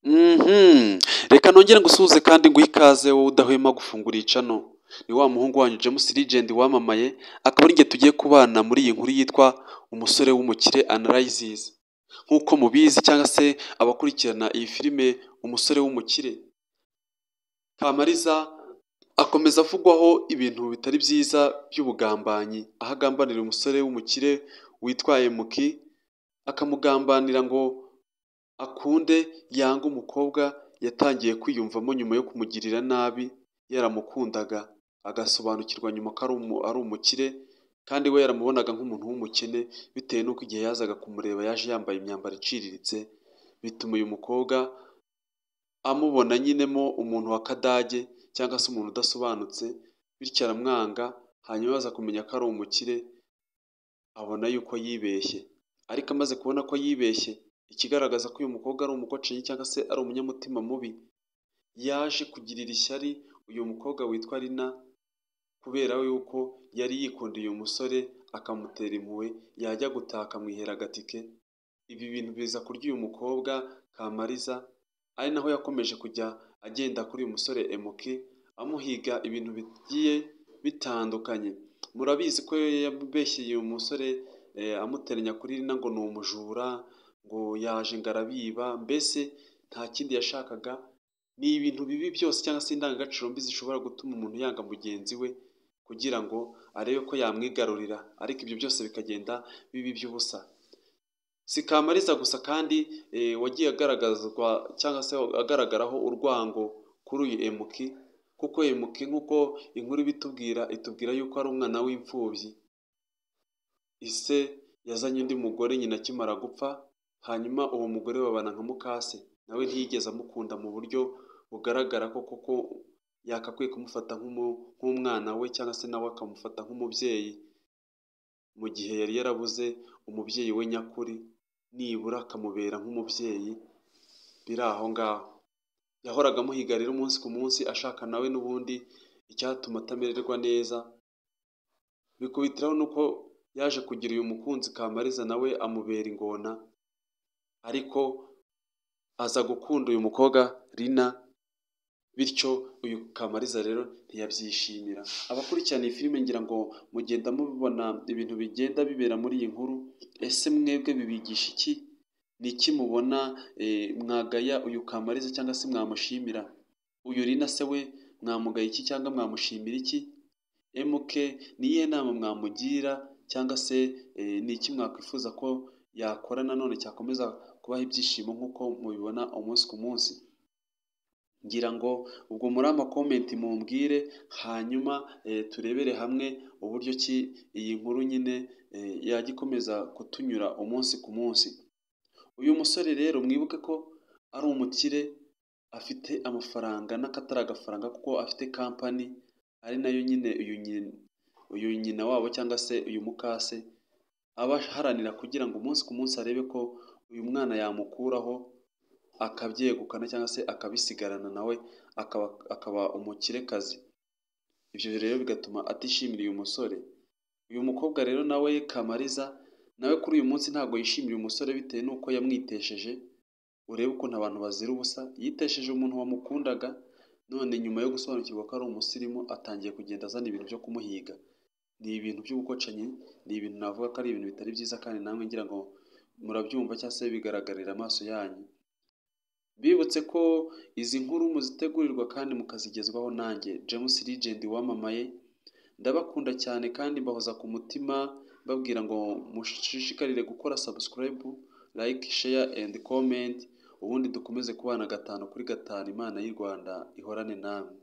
Reka nongere ngusuhuze kandi nguhe ikaze wowe udahwema gufungura iyi channel. Ni wa muhungu wanyu James Legend wamamaye, akaba ari njye tugiye kubana muri iyi nkuru yitwa umusore w'umukire analysis. Nk'uko mubizi cyangwa se abakurikirana iyi filime umusore w'umukire, Kamariza akomeza avugwaho ibintu bitari byiza by'ubugambanyi, aho agambanira umusore w'umukire witwaye Muki, akamugambanira ngo akunde yanga umukobwa yatangiye kwiyumvamo nyuma yo kumugirira nabi yaramukundaga, agasobanukirwa nyuma ko ari umukire kandi we yaramubonaga nk'umuntu w'umukene bitewe n'uko igihe yazaga kumureba yaje yambaye imyambaro iciriritse, bituma uyu mukobwa amubona nyinemo umuntu wa kadage cyangwa se umuntu udasobanutse, bityo aramwanga. Hanyuma aza kumenya ko ari umukire, abona yuko yibeshye, ariko amaze kubona ko yibeshye, ikigaragaza ko uyu mukobwa ari umukocanyi cyangwa se ari umunyamutima mubi, yaje kugirira ishyari uyu mukobwa witwa Rina kubera yuko yari yikundiye uyu musore, akamutera impuhwe, yajya gutaha akamwihera agatike. Ibi bintu biza kurya uyu mukobwa Kamariza, ari naho yakomeje kujya agenda kuri uyu musore Emuki amuhiga ibintu bigiye bitandukanye. Murabizi ko yabeshyeye uyu musore amuteranya kuri Rina ngo ni umujura, ngo yaje ngo arabiba, mbese nta kindi yashakaga. Ni ibintu bibi byose cyangwa se indangagaciro mbi zishobora gutuma umuntu yanga mugenzi we kugira ngo arebe ko yamwigarurira, ariko ibyo byose bikagenda bibi by'ubusa. Si Kamariza gusa kandi wagiye agaragazwa cyangwa se agaragaraho urwango kuri uyu Emuki, kuko Emuki nk'uko inkuru itubwira yuko ari umwana w'imfubyi. Ise yazanye undi mugore nyina akimara gupfa, hanyuma uwo mugore babana nka mukase, nawe ntiyigeze amukunda mu buryo bugaragara ko koko yakakwiye kumufata nk'umwana we cyangwa se nawe akamufata nk'umubyeyi, mu gihe yari yarabuze umubyeyi we nyakuri, nibura akamubera nk'umubyeyi. Biri aho ngaho yahoraga amuhiga rero umunsi ku munsi, ashaka nawe n'ubundi icyatuma atamererwa neza. Bikubitiraho nuko yaje kugira uyu mukunzi Kamariza nawe amubera ingona, ariko aza gukunda uyu mukobwa Rina, bityo uyu Kamariza rero ntiyabyishimira. Abakurikirana iyi filime ngira ngo mugenda mubona ibintu bigenda bibera muri iyi nkuru. Ese mwebwe bibigisha iki? Ni iki mubona mwagaya uyu Kamariza cyangwa se mwamushimira? Uyu Rina se we mwamugaya iki cyangwa mwamushimira iki? Emuke ni iyihe nama mwamugira cyangwa se ni iki mwakwifuza ko yakora nanone cyakomeza kubaha ibyishimo nk'uko mubibona umunsi ku munsi? Ngira ngo ubwo muri amakomenti mumbwire, hanyuma turebere hamwe uburyo ki iyi nkuru nyine yajya ikomeza kutunyura umunsi ku munsi. Uyu musore rero mwibuke ko ari umukire, afite amafaranga n'akatari agafaranga kuko afite kampani, ari nayo nyine uyu nyina wabo cyangwa se uyu mukase aba aharanira kugira ngo umunsi ku munsi arebe ko uyu mwana yamukuraho akabyegukana cyangwa se akabisigarana, nawe akaba umukirekazi. Ibyo rero bigatuma atishimira uyu musore. Uyu mukobwa rero nawe Kamariza nawe kuri uyu munsi ntabwo yishimiye umusore bitewe n'uko yamwitesheje. Urebe ukuntu abantu bazira ubusa, yitesheje umuntu wamukundaga, none nyuma yo gusobanukirwa ko ari umusirimu atangiye kugenda azana ibintu byo kumuhiga. Ni ibintu by'ubukocanyi, ni ibintu navuga ko ari ibintu bitari byiza, kandi namwe ngira ngo murabyumva cyangwa se bigaragarira amaso yanyu. Bibutse ko izi nkuru muzitegurirwa kandi mukazigezwaho nanjye James Legend wamamaye. Ndabakunda cyane kandi mbahoza ku mutima, babwira ngo mushishikarire gukora subscribe, like, share and comment, ubundi dukomeze kubana 5 kuri 5. Imana y'u Rwanda ihorane namwe.